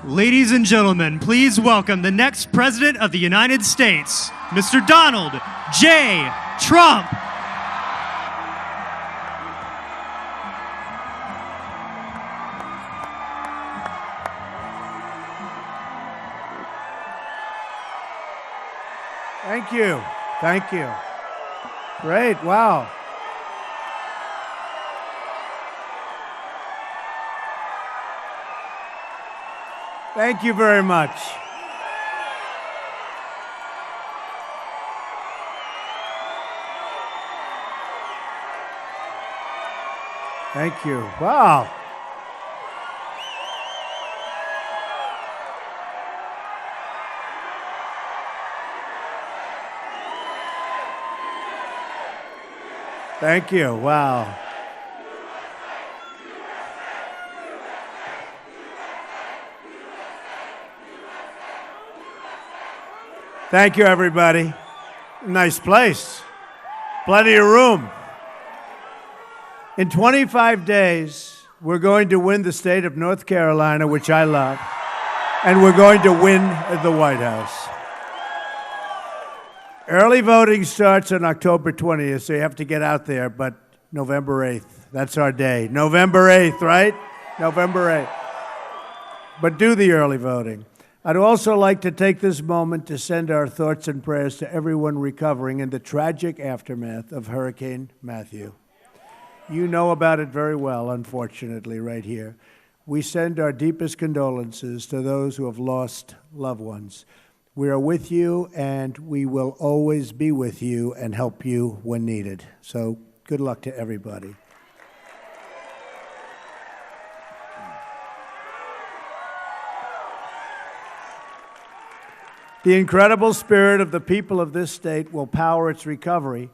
Ladies and gentlemen, please welcome the next President of the United States, Mr. Donald J. Trump. Thank you. Thank you. Great. Wow. Thank you very much. Thank you. Wow. Thank you. Wow. Thank you, everybody. Nice place. Plenty of room. In 25 days, we're going to win the state of North Carolina, which I love, and we're going to win the White House. Early voting starts on October 20th, so you have to get out there, but November 8th, that's our day. November 8th, right? November 8th. But do the early voting. I'd also like to take this moment to send our thoughts and prayers to everyone recovering in the tragic aftermath of Hurricane Matthew. You know about it very well, unfortunately, right here. We send our deepest condolences to those who have lost loved ones. We are with you, and we will always be with you and help you when needed. So good luck to everybody. The incredible spirit of the people of this state will power its recovery,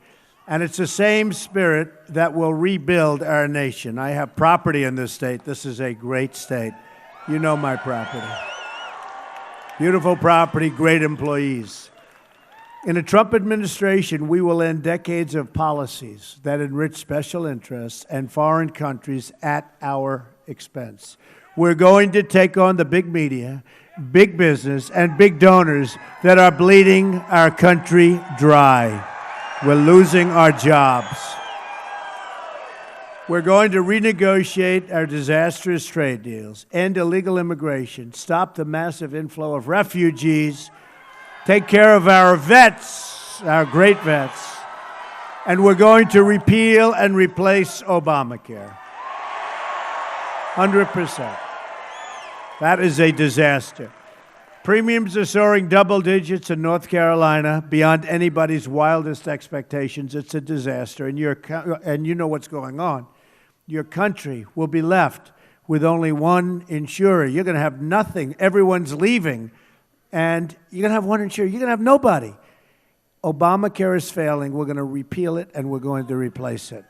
and it's the same spirit that will rebuild our nation. I have property in this state. This is a great state. You know my property. Beautiful property, great employees. In a Trump administration, we will end decades of policies that enrich special interests and foreign countries at our expense. We're going to take on the big media, big business, and big donors that are bleeding our country dry. We're losing our jobs. We're going to renegotiate our disastrous trade deals, end illegal immigration, stop the massive inflow of refugees, take care of our vets, our great vets, and we're going to repeal and replace Obamacare. 100%. That is a disaster. Premiums are soaring double digits in North Carolina beyond anybody's wildest expectations. It's a disaster, and you know what's going on. Your country will be left with only one insurer. You're going to have nothing. Everyone's leaving, and you're going to have one insurer. You're going to have nobody. Obamacare is failing. We're going to repeal it, and we're going to replace it.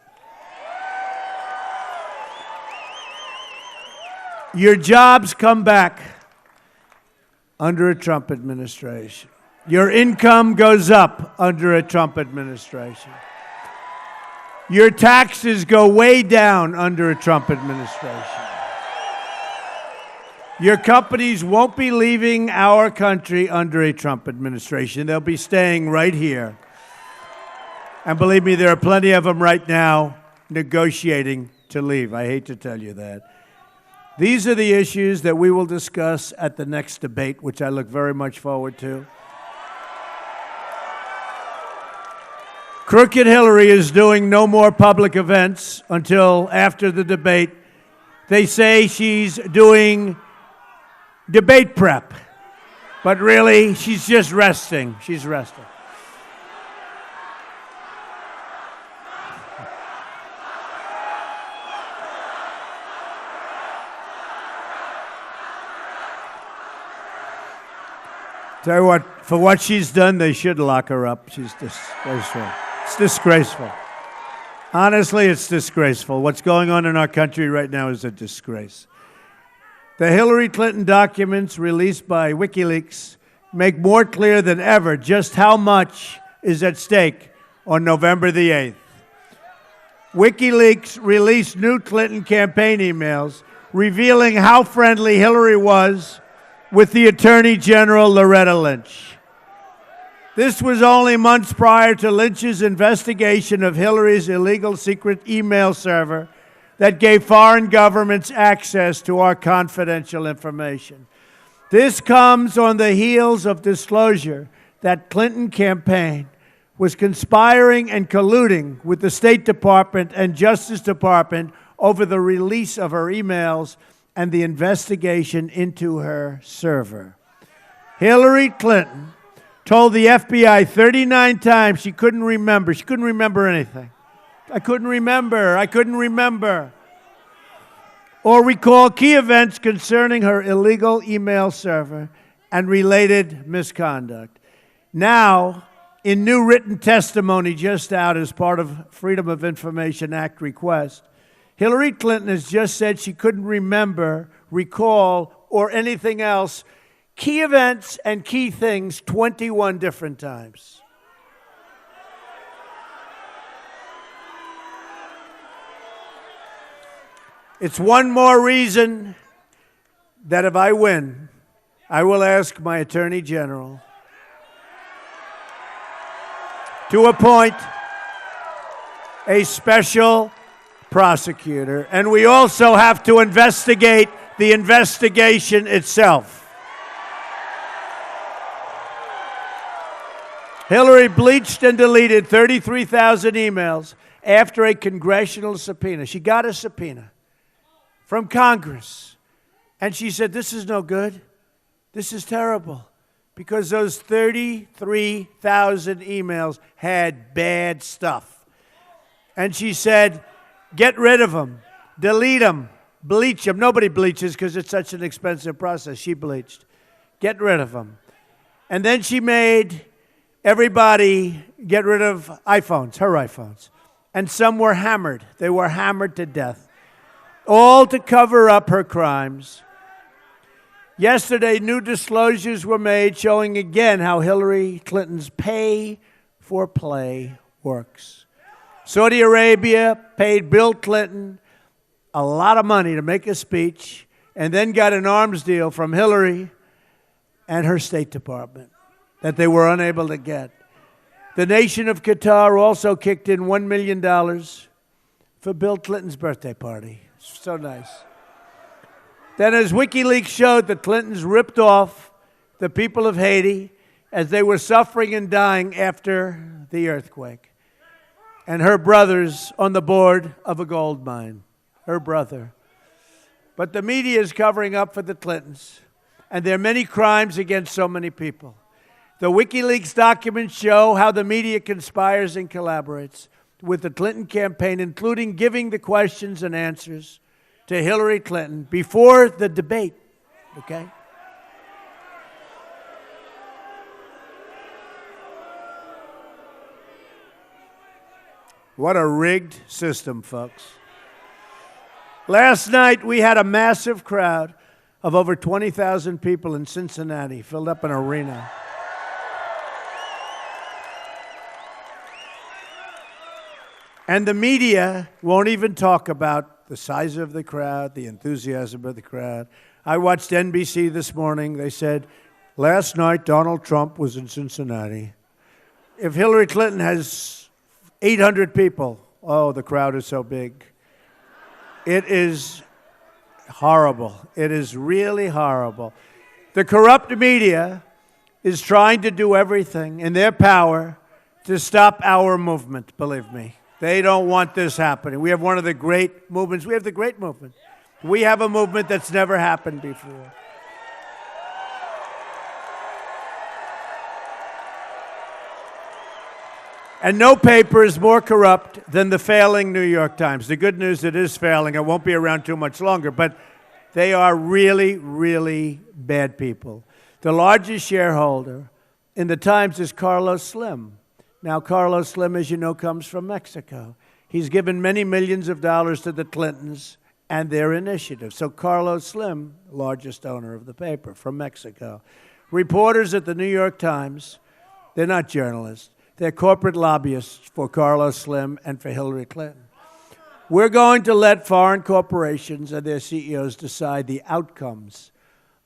Your jobs come back under a Trump administration. Your income goes up under a Trump administration. Your taxes go way down under a Trump administration. Your companies won't be leaving our country under a Trump administration. They'll be staying right here. And believe me, there are plenty of them right now negotiating to leave. I hate to tell you that. These are the issues that we will discuss at the next debate, which I look very much forward to. Crooked Hillary is doing no more public events until after the debate. They say she's doing debate prep, but really, she's just resting. She's resting. Tell you what, for what she's done, they should lock her up. She's disgraceful. It's disgraceful. Honestly, it's disgraceful. What's going on in our country right now is a disgrace. The Hillary Clinton documents released by WikiLeaks make more clear than ever just how much is at stake on November the 8th. WikiLeaks released new Clinton campaign emails revealing how friendly Hillary was with the Attorney General Loretta Lynch. This was only months prior to Lynch's investigation of Hillary's illegal secret email server that gave foreign governments access to our confidential information. This comes on the heels of disclosure that Clinton campaign was conspiring and colluding with the State Department and Justice Department over the release of her emails and the investigation into her server. Hillary Clinton told the FBI 39 times she couldn't remember. She couldn't remember anything. I couldn't remember. Or recall key events concerning her illegal email server and related misconduct. Now, in new written testimony just out as part of Freedom of Information Act request, Hillary Clinton has just said she couldn't remember, recall, or anything else key events and key things 21 different times. It's one more reason that if I win, I will ask my Attorney General to appoint a special prosecutor. And we also have to investigate the investigation itself. Hillary bleached and deleted 33,000 emails after a congressional subpoena. She got a subpoena from Congress. And she said, this is no good. This is terrible. Because those 33,000 emails had bad stuff. And she said, get rid of them, delete them, bleach them. Nobody bleaches because it's such an expensive process. She bleached. Get rid of them. And then she made everybody get rid of iPhones, her iPhones. And some were hammered. They were hammered to death. All to cover up her crimes. Yesterday, new disclosures were made showing again how Hillary Clinton's pay-for-play works. Saudi Arabia paid Bill Clinton a lot of money to make a speech and then got an arms deal from Hillary and her State Department that they were unable to get. The nation of Qatar also kicked in $1 million for Bill Clinton's birthday party. So nice. Then as WikiLeaks showed, the Clintons ripped off the people of Haiti as they were suffering and dying after the earthquake. And her brother's on the board of a gold mine. Her brother. But the media is covering up for the Clintons. And there are many crimes against so many people. The WikiLeaks documents show how the media conspires and collaborates with the Clinton campaign, including giving the questions and answers to Hillary Clinton before the debate, okay? What a rigged system, folks. Last night, we had a massive crowd of over 20,000 people in Cincinnati, filled up an arena. And the media won't even talk about the size of the crowd, the enthusiasm of the crowd. I watched NBC this morning. They said, last night Donald Trump was in Cincinnati. If Hillary Clinton has 800 people, oh, the crowd is so big. It is horrible. It is really horrible. The corrupt media is trying to do everything in their power to stop our movement, believe me. They don't want this happening. We have one of the great movements. We have the great movement. We have a movement that's never happened before. And no paper is more corrupt than the failing New York Times. The good news, it is failing. It won't be around too much longer. But they are really, really bad people. The largest shareholder in the Times is Carlos Slim. Now, Carlos Slim, as you know, comes from Mexico. He's given many millions of dollars to the Clintons and their initiative. So Carlos Slim, largest owner of the paper from Mexico. Reporters at the New York Times, they're not journalists. They're corporate lobbyists for Carlos Slim and for Hillary Clinton. We're going to let foreign corporations and their CEOs decide the outcomes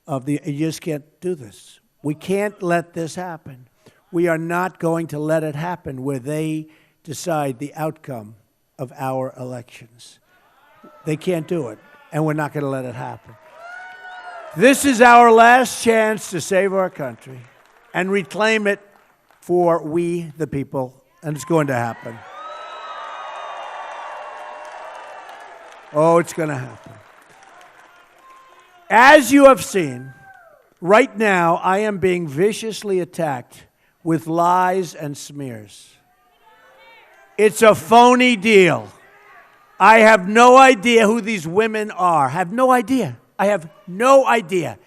you just can't do this. We can't let this happen. We are not going to let it happen where they decide the outcome of our elections. They can't do it, and we're not going to let it happen. This is our last chance to save our country and reclaim it for we, the people, and it's going to happen. Oh, it's going to happen. As you have seen, right now I am being viciously attacked with lies and smears. It's a phony deal. I have no idea who these women are. I have no idea. I have no idea.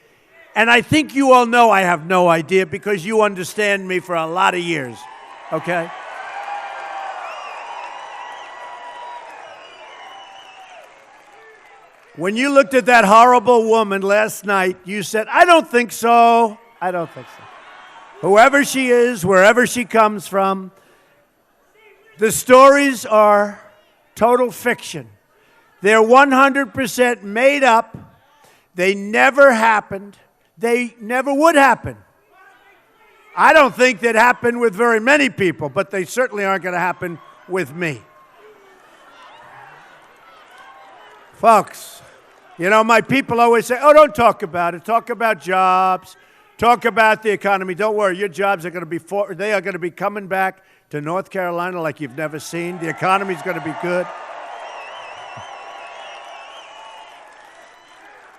And I think you all know I have no idea because you understand me for a lot of years, okay? When you looked at that horrible woman last night, you said, I don't think so. I don't think so. Whoever she is, wherever she comes from, the stories are total fiction. They're 100% made up. They never happened. They never would happen. I don't think that happened with very many people, but they certainly aren't going to happen with me. Folks, you know, my people always say, oh, don't talk about it. Talk about jobs. Talk about the economy. Don't worry, your jobs are going to be, they are going to be coming back to North Carolina like you've never seen. The economy's going to be good.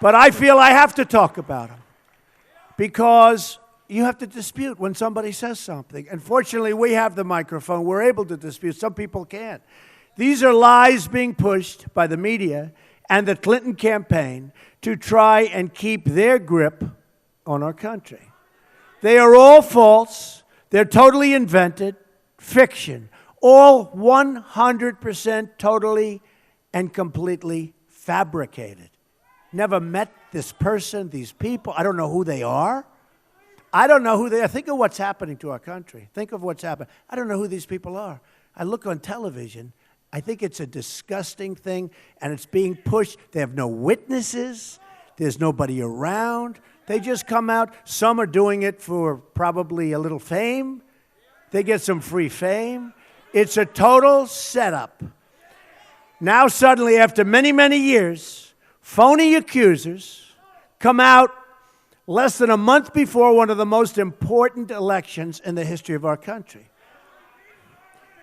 But I feel I have to talk about them because you have to dispute when somebody says something. And fortunately, we have the microphone. We're able to dispute. Some people can't. These are lies being pushed by the media and the Clinton campaign to try and keep their grip on our country. They are all false. They're totally invented, fiction, all 100% totally and completely fabricated. Never met this person, these people. I don't know who they are. I don't know who they are. Think of what's happening to our country. Think of what's happening. I don't know who these people are. I look on television. I think it's a disgusting thing, and it's being pushed. They have no witnesses. There's nobody around. They just come out. Some are doing it for probably a little fame. They get some free fame. It's a total setup. Now suddenly, after many, many years, phony accusers come out less than a month before one of the most important elections in the history of our country.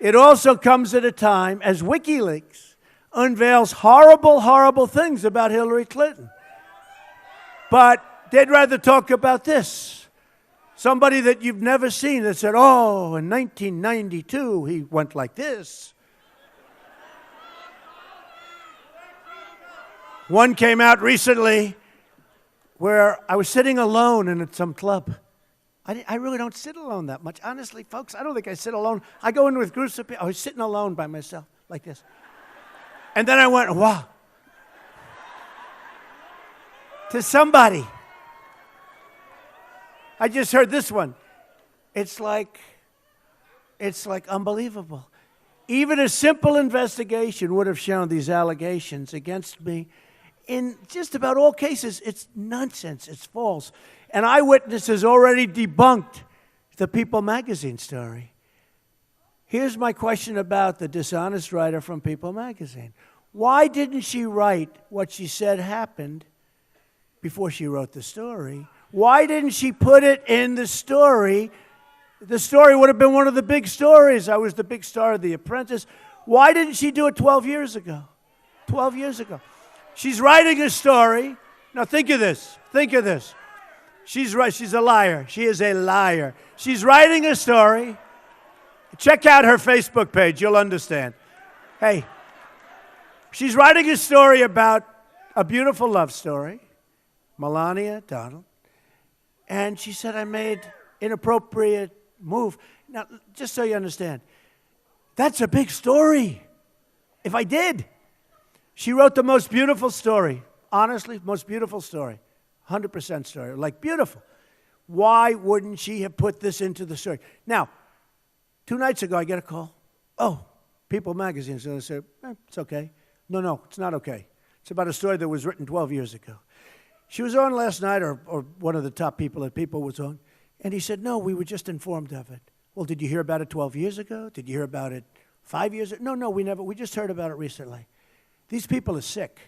It also comes at a time as WikiLeaks unveils horrible, horrible things about Hillary Clinton. But they'd rather talk about this. Somebody that you've never seen that said, oh, in 1992, he went like this. One came out recently where I was sitting alone in some club. I really don't sit alone that much. Honestly, folks, I don't think I sit alone. I go in with groups of people. I was sitting alone by myself like this. And then I went, wow. To somebody. I just heard this one. It's like unbelievable. Even a simple investigation would have shown these allegations against me. In just about all cases, it's nonsense. It's false. And Eyewitness has already debunked the People magazine story. Here's my question about the dishonest writer from People magazine. Why didn't she write what she said happened before she wrote the story? Why didn't she put it in the story? The story would have been one of the big stories. I was the big star of The Apprentice. Why didn't she do it 12 years ago? 12 years ago. She's writing a story. Now think of this. Think of this. She's right. She's a liar. She is a liar. She's writing a story. Check out her Facebook page. You'll understand. Hey, she's writing a story about a beautiful love story, Melania, Donald. And she said, I made inappropriate move. Now, just so you understand, that's a big story. If I did. She wrote the most beautiful story. Honestly, most beautiful story. 100% story. Like, beautiful. Why wouldn't she have put this into the story? Now, 2 nights ago, I get a call. Oh, People magazine. So I said, it's okay. No, it's not okay. It's about a story that was written 12 years ago. She was on last night, or one of the top people at People was on, and he said, no, we were just informed of it. Well, did you hear about it 12 years ago? Did you hear about it 5 years ago? No, we never. We just heard about it recently. These people are sick.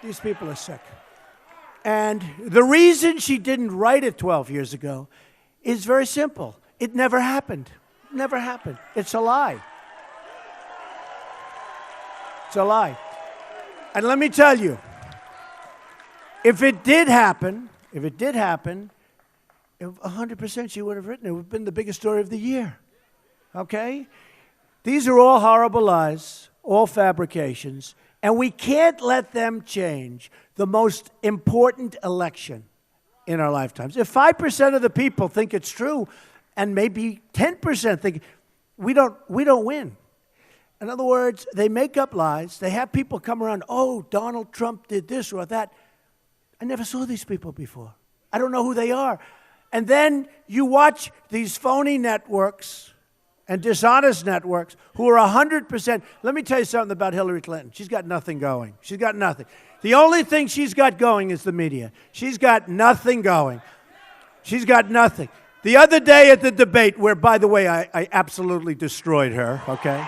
These people are sick. And the reason she didn't write it 12 years ago is very simple. It never happened. Never happened. It's a lie. It's a lie. And let me tell you, if it did happen, 100% she would have written it. It would have been the biggest story of the year. Okay? These are all horrible lies, all fabrications, and we can't let them change the most important election in our lifetimes. If 5% of the people think it's true, and maybe 10% think, we don't win. In other words, they make up lies. They have people come around, oh, Donald Trump did this or that. I never saw these people before. I don't know who they are. And then you watch these phony networks and dishonest networks who are 100%. Let me tell you something about Hillary Clinton. She's got nothing going. She's got nothing. The only thing she's got going is the media. She's got nothing going. She's got nothing. The other day at the debate, where, by the way, I absolutely destroyed her, okay?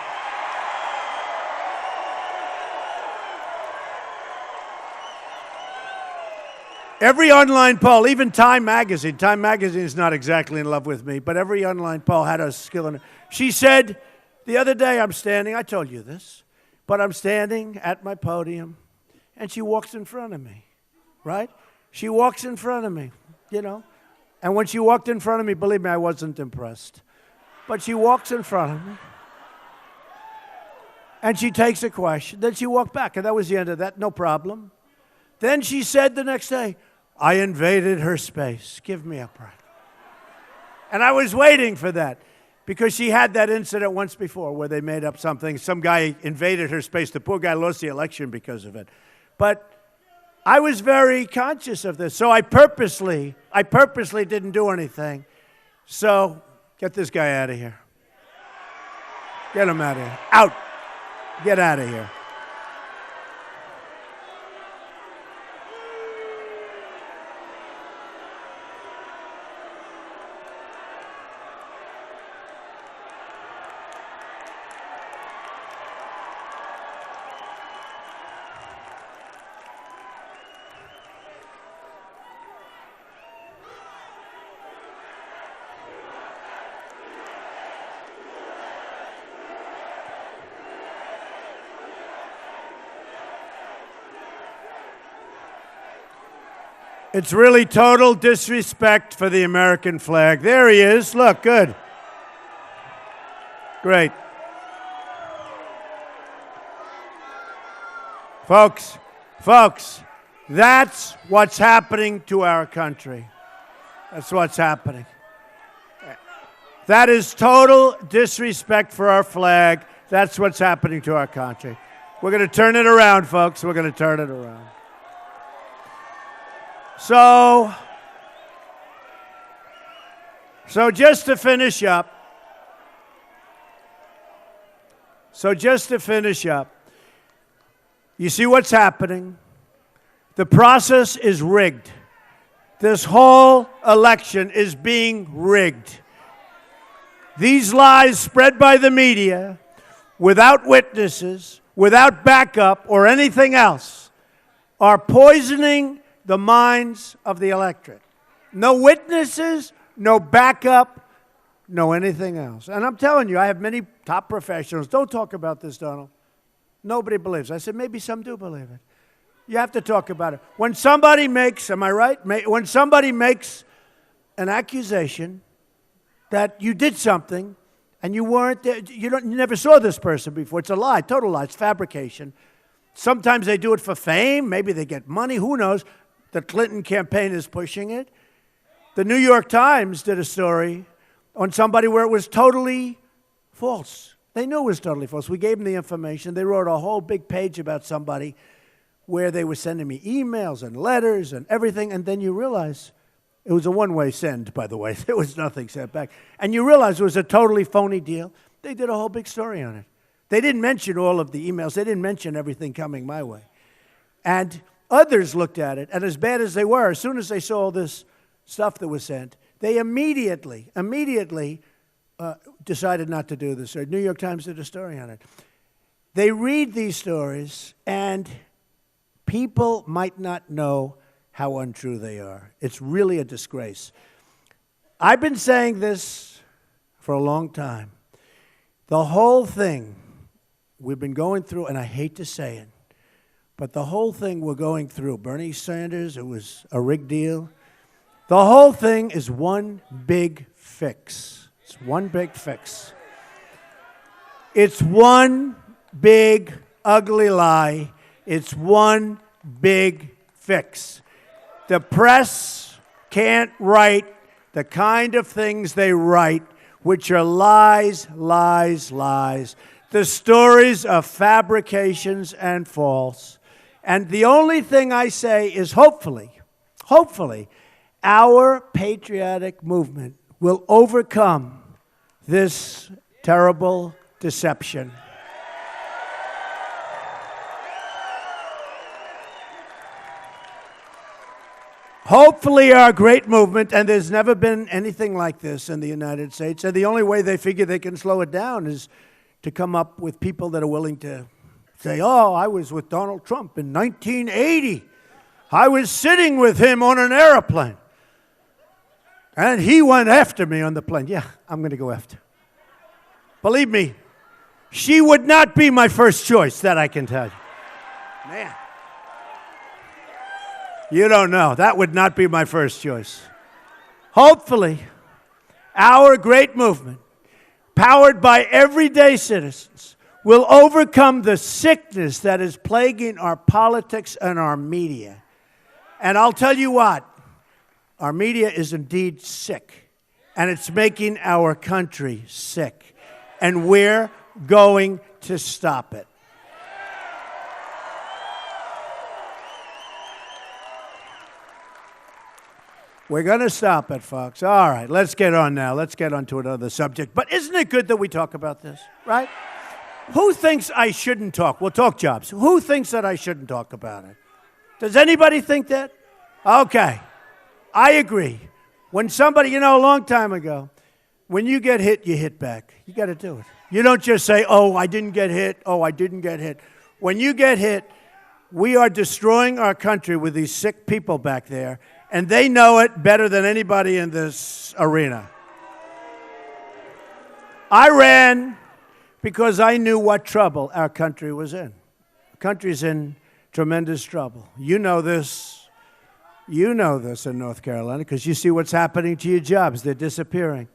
Every online poll, even Time Magazine is not exactly in love with me, but every online poll had a skill in it. She said, the other day I'm standing, I told you this, but I'm standing at my podium, and she walks in front of me, right? She walks in front of me, you know? And when she walked in front of me, believe me, I wasn't impressed. But she walks in front of me, and she takes a question. Then she walked back, and that was the end of that, no problem. Then she said the next day, I invaded her space. Give me a break. And I was waiting for that because she had that incident once before where they made up something. Some guy invaded her space. The poor guy lost the election because of it. But I was very conscious of this. So I purposely didn't do anything. So get this guy out of here. Get him out of here. Out. Get out of here. It's really total disrespect for the American flag. There he is. Look, good. Great. Folks, that's what's happening to our country. That's what's happening. That is total disrespect for our flag. That's what's happening to our country. We're going to turn it around, folks. We're going to turn it around. So just to finish up, you see what's happening? The process is rigged. This whole election is being rigged. These lies spread by the media, without witnesses, without backup or anything else, are poisoning the minds of the electorate. No witnesses, no backup, no anything else. And I'm telling you, I have many top professionals. Don't talk about this, Donald. Nobody believes. I said, maybe some do believe it. You have to talk about it. When somebody makes, am I right? When somebody makes an accusation that you did something and you weren't there, you never saw this person before. It's a lie, total lie. It's fabrication. Sometimes they do it for fame. Maybe they get money. Who knows? The Clinton campaign is pushing it. The New York Times did a story on somebody where it was totally false. They knew it was totally false. We gave them the information. They wrote a whole big page about somebody where they were sending me emails and letters and everything, and then you realize it was a one-way send, by the way. There was nothing sent back. And you realize it was a totally phony deal. They did a whole big story on it. They didn't mention all of the emails. They didn't mention everything coming my way. And Others looked at it, and as bad as they were, as soon as they saw all this stuff that was sent, they immediately decided not to do this. The New York Times did a story on it. They read these stories, and people might not know how untrue they are. It's really a disgrace. I've been saying this for a long time. The whole thing we've been going through, and I hate to say it, but the whole thing we're going through, Bernie Sanders, it was a rigged deal. The whole thing is one big fix. It's one big fix. It's one big ugly lie. It's one big fix. The press can't write the kind of things they write, which are lies, lies, lies. The stories are fabrications and false. And the only thing I say is hopefully, our patriotic movement will overcome this terrible deception. Hopefully our great movement, and there's never been anything like this in the United States, and the only way they figure they can slow it down is to come up with people that are willing to say, oh, I was with Donald Trump in 1980. I was sitting with him on an airplane. And he went after me on the plane. Yeah, I'm going to go after. Believe me, she would not be my first choice, that I can tell you. Man. You don't know. That would not be my first choice. Hopefully, our great movement, powered by everyday citizens, will overcome the sickness that is plaguing our politics and our media. And I'll tell you what, our media is indeed sick, and it's making our country sick, and we're going to stop it. We're going to stop it, folks. All right, let's get on now. Let's get on to another subject. But isn't it good that we talk about this, right? Who thinks I shouldn't talk? We'll talk jobs. Who thinks that I shouldn't talk about it? Does anybody think that? Okay. I agree. When somebody, a long time ago, when you get hit, you hit back. You got to do it. You don't just say, oh, I didn't get hit. Oh, I didn't get hit. When you get hit, we are destroying our country with these sick people back there, and they know it better than anybody in this arena. I ran because I knew what trouble our country was in. The country's in tremendous trouble. You know this. You know this in North Carolina because you see what's happening to your jobs. They're disappearing.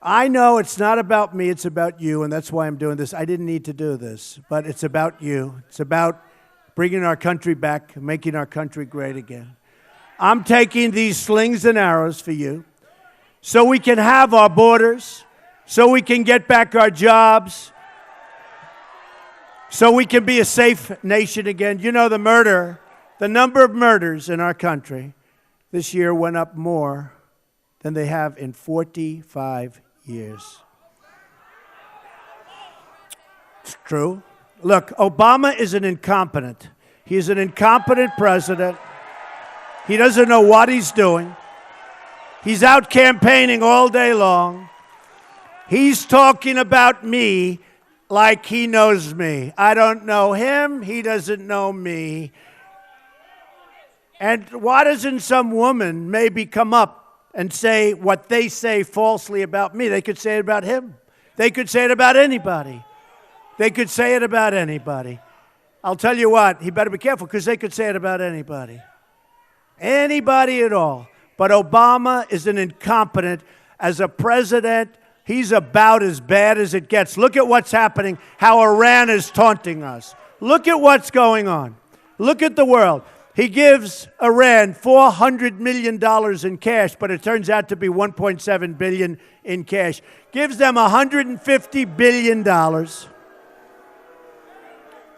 I know it's not about me, it's about you, and that's why I'm doing this. I didn't need to do this, but it's about you. It's about bringing our country back, making our country great again. I'm taking these slings and arrows for you so we can have our borders, so we can get back our jobs, so we can be a safe nation again. You know, the number of murders in our country this year went up more than they have in 45 years. It's true. Look, Obama is an incompetent. He's an incompetent president. He doesn't know what he's doing. He's out campaigning all day long. He's talking about me like he knows me. I don't know him. He doesn't know me. And why doesn't some woman maybe come up and say what they say falsely about me? They could say it about him. They could say it about anybody. They could say it about anybody. I'll tell you what, he better be careful because they could say it about anybody. Anybody at all. But Obama is an incompetent. As a president, he's about as bad as it gets. Look at what's happening, how Iran is taunting us. Look at what's going on. Look at the world. He gives Iran $400 million in cash, but it turns out to be $1.7 billion in cash. Gives them $150 billion.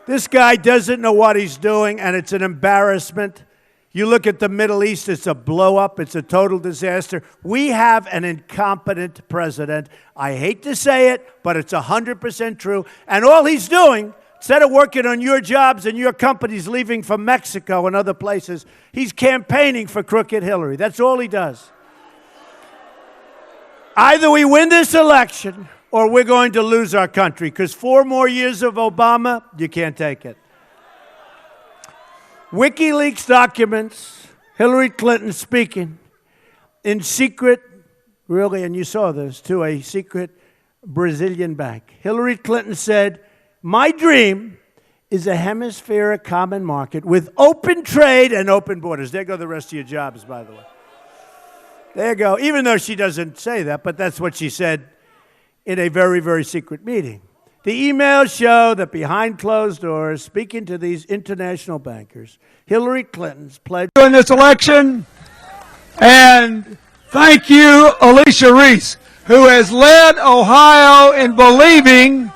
This guy doesn't know what he's doing, and it's an embarrassment. You look at the Middle East, it's a blow-up. It's a total disaster. We have an incompetent president. I hate to say it, but it's 100% true. And all he's doing, Instead of working on your jobs and your companies leaving for Mexico and other places, he's campaigning for crooked Hillary. That's all he does. Either we win this election or we're going to lose our country, because 4 more years of Obama, you can't take it. WikiLeaks documents Hillary Clinton speaking in secret, really, and you saw this, to a secret Brazilian bank. Hillary Clinton said, "My dream is a hemispheric common market with open trade and open borders." There go the rest of your jobs, by the way. There you go. Even though she doesn't say that, but that's what she said in a very, very secret meeting. The emails show that behind closed doors, speaking to these international bankers, Hillary Clinton's pledged in this election. And thank you, Alicia Reese, who has led Ohio in believing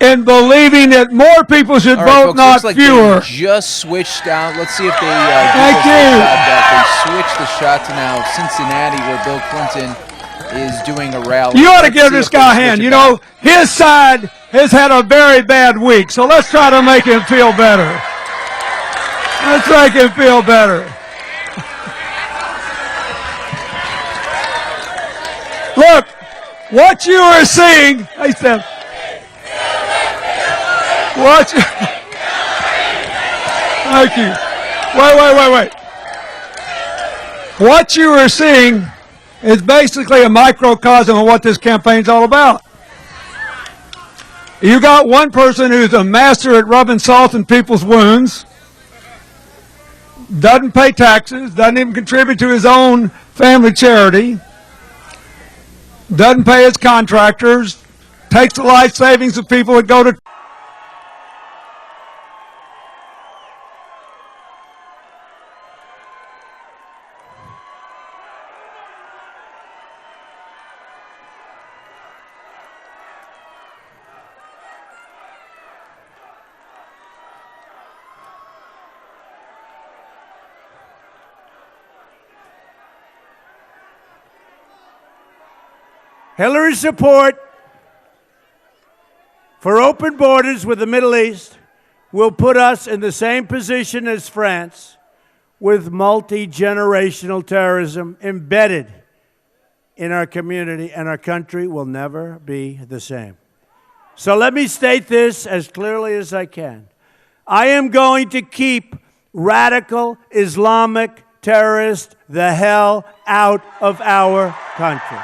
that more people should vote, folks, not looks like fewer. They just switched out. Let's see if they Thank you. They switched the shot to now Cincinnati, where Bill Clinton is doing a rally. You ought to Let's give see this if they guy a switch hand. it You back. know, his side has had a very bad week, so let's try to make him feel better. Let's make him feel better. Look, what you are seeing, hey Steph, thank you. Wait. What you are seeing is basically a microcosm of what this campaign's all about. You got one person who's a master at rubbing salt in people's wounds, doesn't pay taxes, doesn't even contribute to his own family charity, doesn't pay his contractors, takes the life savings of people that go to Hillary's support for open borders with the Middle East will put us in the same position as France, with multi-generational terrorism embedded in our community, and our country will never be the same. So let me state this as clearly as I can. I am going to keep radical Islamic terrorists the hell out of our country.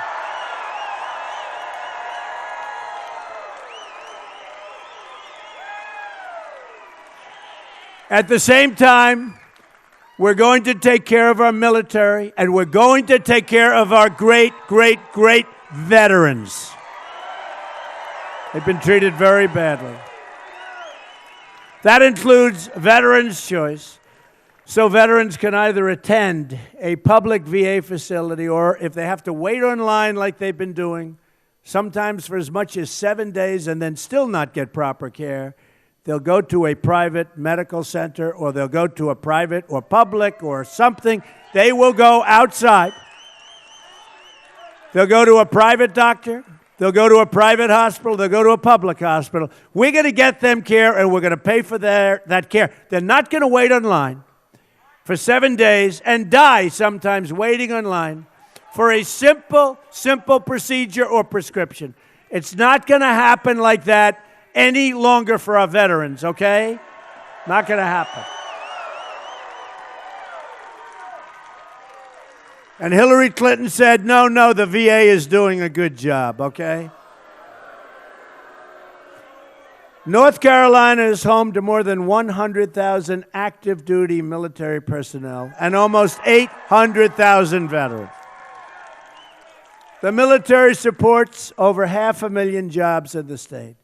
At the same time, we're going to take care of our military, and we're going to take care of our great veterans. They've been treated very badly. That includes Veterans Choice, so veterans can either attend a public VA facility, or if they have to wait online like they've been doing, sometimes for as much as 7 days and then still not get proper care, they'll go to a private medical center, or they'll go to a private or public or something. They will go outside. They'll go to a private doctor. They'll go to a private hospital. They'll go to a public hospital. We're going to get them care, and we're going to pay for that care. They're not going to wait online for 7 days and die sometimes waiting online for a simple procedure or prescription. It's not going to happen like that any longer for our veterans, okay? Not going to happen. And Hillary Clinton said, no, the VA is doing a good job, okay? North Carolina is home to more than 100,000 active duty military personnel and almost 800,000 veterans. The military supports over 500,000 jobs in the state.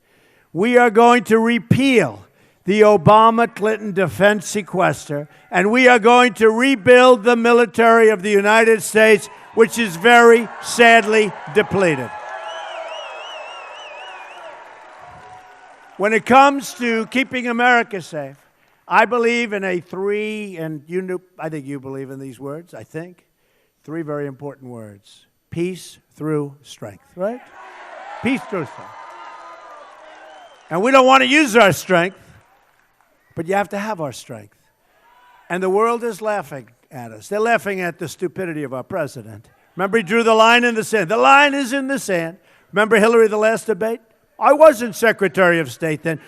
We are going to repeal the Obama-Clinton defense sequester, and we are going to rebuild the military of the United States, which is very sadly depleted. When it comes to keeping America safe, I believe in I think you believe in these words, I think. 3 very important words. Peace through strength, right? Peace through strength. And we don't want to use our strength, but you have to have our strength. And the world is laughing at us. They're laughing at the stupidity of our president. Remember, he drew the line in the sand. The line is in the sand. Remember Hillary, the last debate? I wasn't Secretary of State then.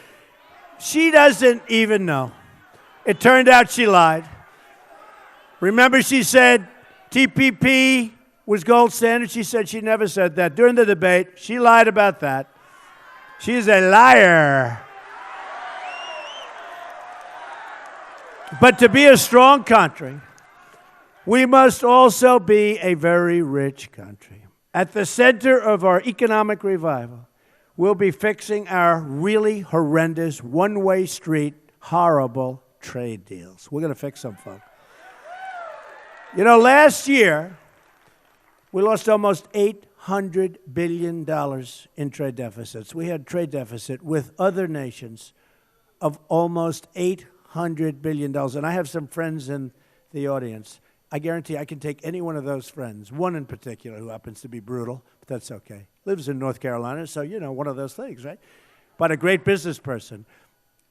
She doesn't even know. It turned out she lied. Remember, she said TPP was gold standard? She said she never said that. During the debate, she lied about that. She's a liar. But to be a strong country, we must also be a very rich country. At the center of our economic revival, we'll be fixing our really horrendous, one-way street, horrible trade deals. We're going to fix them, folks. You know, last year, we lost almost $800 billion in trade deficits. We had trade deficit with other nations of almost $800 billion. And I have some friends in the audience. I guarantee I can take any one of those friends, one in particular who happens to be brutal, but that's okay. Lives in North Carolina, so, you know, one of those things, right? But a great business person.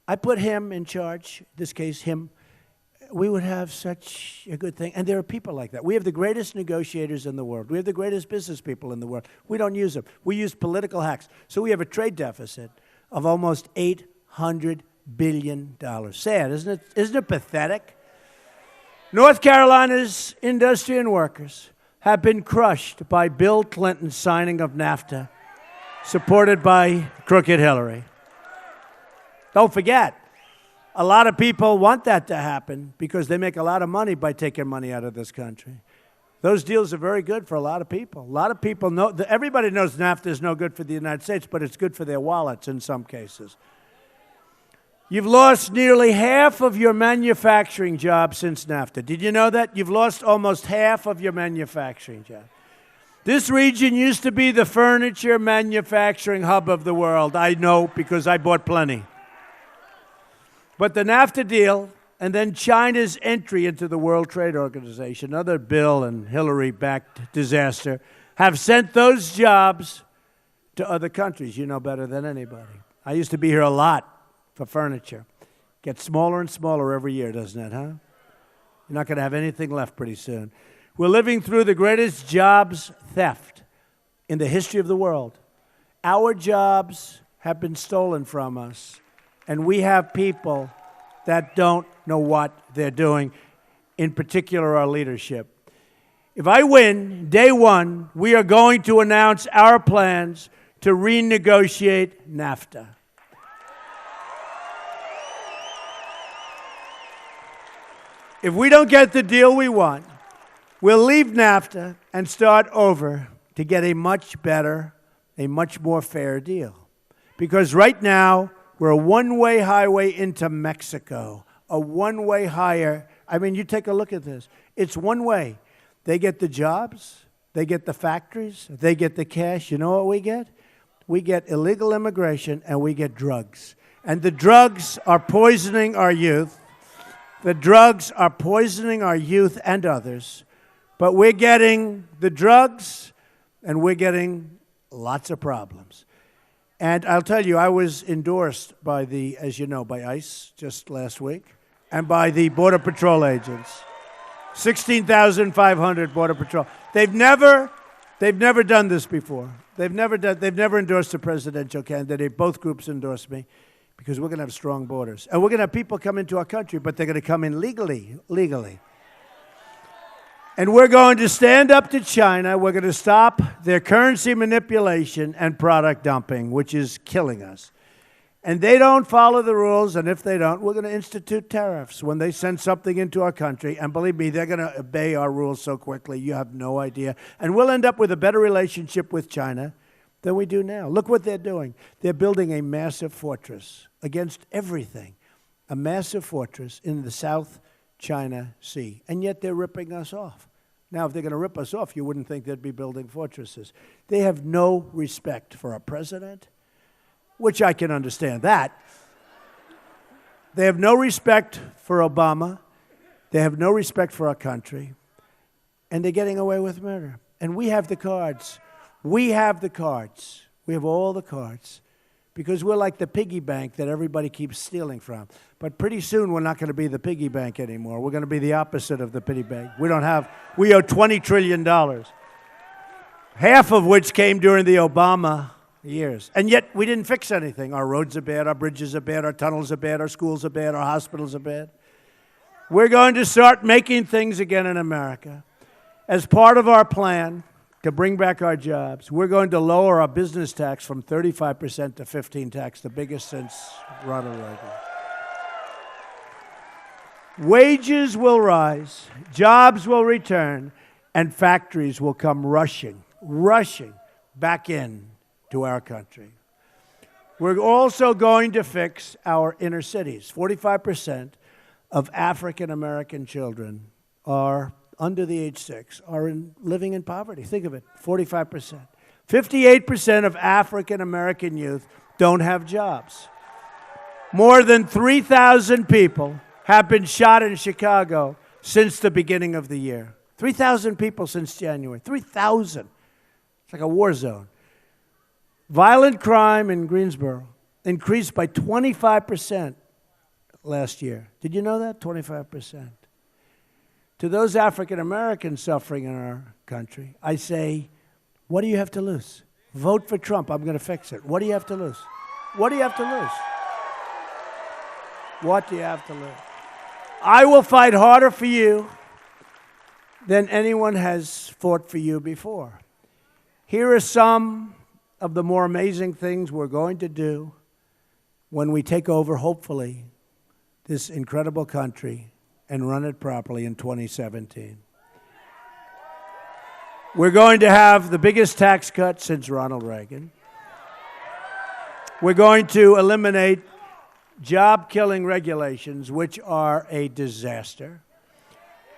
I put him in charge, in this case, him. We would have such a good thing. And there are people like that. We have the greatest negotiators in the world. We have the greatest business people in the world. We don't use them. We use political hacks. So we have a trade deficit of almost $800 billion. Sad, isn't it? Isn't it pathetic? North Carolina's industry and workers have been crushed by Bill Clinton's signing of NAFTA, supported by crooked Hillary. Don't forget, a lot of people want that to happen because they make a lot of money by taking money out of this country. Those deals are very good for a lot of people. A lot of people know, everybody knows NAFTA is no good for the United States, but it's good for their wallets in some cases. You've lost nearly half of your manufacturing jobs since NAFTA. Did you know that? You've lost almost half of your manufacturing jobs. This region used to be the furniture manufacturing hub of the world. I know because I bought plenty. But the NAFTA deal and then China's entry into the World Trade Organization, another Bill and Hillary-backed disaster, have sent those jobs to other countries. You know better than anybody. I used to be here a lot for furniture. Gets smaller and smaller every year, doesn't it, huh? You're not going to have anything left pretty soon. We're living through the greatest jobs theft in the history of the world. Our jobs have been stolen from us, and we have people that don't know what they're doing, in particular our leadership. If I win, day one, we are going to announce our plans to renegotiate NAFTA. If we don't get the deal we want, we'll leave NAFTA and start over to get a much better, a much more fair deal. Because right now, we're a one-way highway into Mexico, a one-way hire. I mean, you take a look at this. It's one way. They get the jobs, they get the factories, they get the cash. You know what we get? We get illegal immigration and we get drugs. And the drugs are poisoning our youth. The drugs are poisoning our youth and others. But we're getting the drugs and we're getting lots of problems. And I'll tell you, I was endorsed by the, as you know, by ICE just last week and by the Border Patrol agents. 16,500 Border Patrol. They've never done this before. They've never endorsed a presidential candidate. Both groups endorsed me because we're going to have strong borders. And we're going to have people come into our country, but they're going to come in legally. And we're going to stand up to China. We're going to stop their currency manipulation and product dumping, which is killing us. And they don't follow the rules, and if they don't, we're going to institute tariffs when they send something into our country. And believe me, they're going to obey our rules so quickly, you have no idea. And we'll end up with a better relationship with China than we do now. Look what they're doing. They're building a massive fortress against everything, a massive fortress in the South China Sea, and yet they're ripping us off. Now, if they're going to rip us off, you wouldn't think they'd be building fortresses. They have no respect for our president, which I can understand that. They have no respect for Obama. They have no respect for our country. And they're getting away with murder. And we have the cards. We have the cards. We have all the cards. because we're like the piggy bank that everybody keeps stealing from. But pretty soon, we're not going to be the piggy bank anymore. We're going to be the opposite of the piggy bank. We owe $20 trillion, half of which came during the Obama years. And yet, we didn't fix anything. Our roads are bad, our bridges are bad, our tunnels are bad, our schools are bad, our hospitals are bad. We're going to start making things again in America. As part of our plan to bring back our jobs, we're going to lower our business tax from 35% to 15% tax, the biggest since Ronald Reagan. Wages will rise, jobs will return, and factories will come rushing back in to our country. We're also going to fix our inner cities. 45% of African American children are under the age 6 are living in poverty. Think of it, 45%. 58% of African American youth don't have jobs. More than 3,000 people have been shot in Chicago since the beginning of the year. 3,000 people since January. 3,000. It's like a war zone. Violent crime in Greensboro increased by 25% last year. Did you know that? 25%. To those African Americans suffering in our country, I say, what do you have to lose? Vote for Trump. I'm going to fix it. What do you have to lose? What do you have to lose? What do you have to lose? I will fight harder for you than anyone has fought for you before. Here are some of the more amazing things we're going to do when we take over, hopefully, this incredible country and run it properly in 2017. We're going to have the biggest tax cut since Ronald Reagan. We're going to eliminate job-killing regulations, which are a disaster.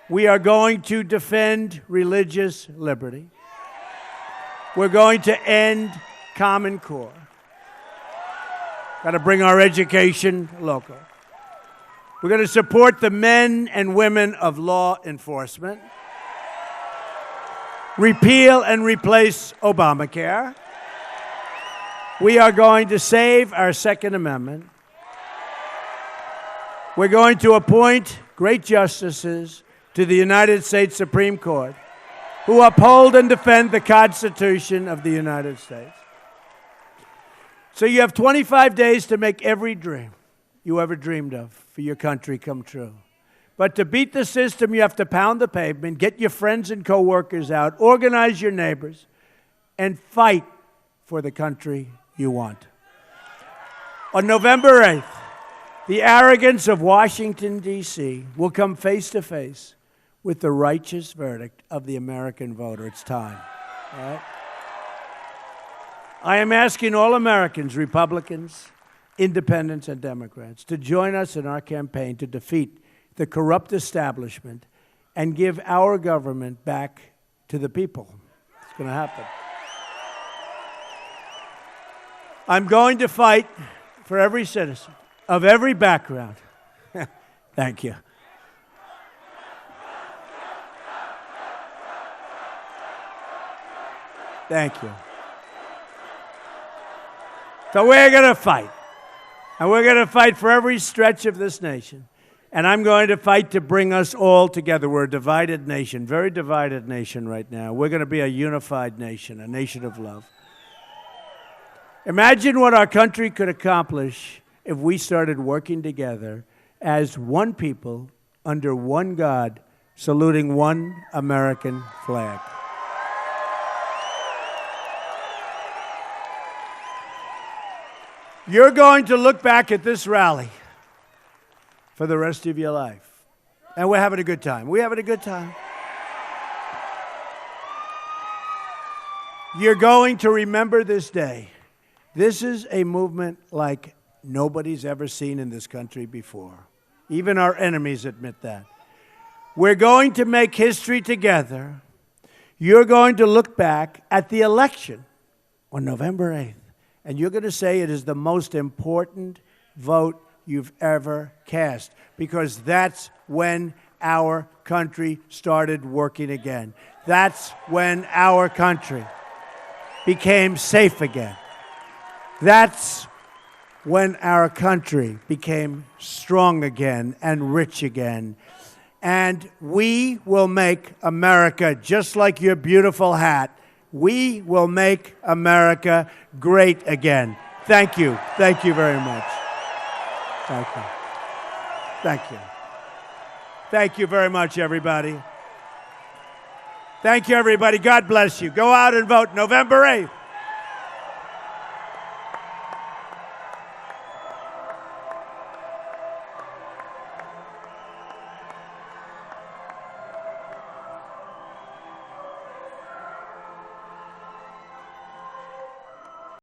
We are going to defend religious liberty. We're going to end Common Core. Got to bring our education local. We're going to support the men and women of law enforcement. Repeal and replace Obamacare. We are going to save our Second Amendment. We're going to appoint great justices to the United States Supreme Court who uphold and defend the Constitution of the United States. So you have 25 days to make every dream you ever dreamed of for your country come true. But to beat the system, you have to pound the pavement, get your friends and coworkers out, organize your neighbors, and fight for the country you want. On November 8th, the arrogance of Washington, D.C. will come face to face with the righteous verdict of the American voter. It's time. All right? I am asking all Americans, Republicans, Independents, and Democrats, to join us in our campaign to defeat the corrupt establishment and give our government back to the people. It's going to happen. I'm going to fight for every citizen of every background. Thank you. Thank you. So we're going to fight. And we're going to fight for every stretch of this nation. And I'm going to fight to bring us all together. We're a divided nation, very divided nation right now. We're going to be a unified nation, a nation of love. Imagine what our country could accomplish if we started working together as one people under one God, saluting one American flag. You're going to look back at this rally for the rest of your life. And we're having a good time. We're having a good time. You're going to remember this day. This is a movement like nobody's ever seen in this country before. Even our enemies admit that. We're going to make history together. You're going to look back at the election on November 8th, and you're going to say it is the most important vote you've ever cast, because that's when our country started working again. That's when our country became safe again. That's when our country became strong again and rich again. And we will make America, just like your beautiful hat, we will make America great again. Thank you. Thank you very much. Thank you. Thank you. Thank you very much, everybody. Thank you, everybody. God bless you. Go out and vote November 8th.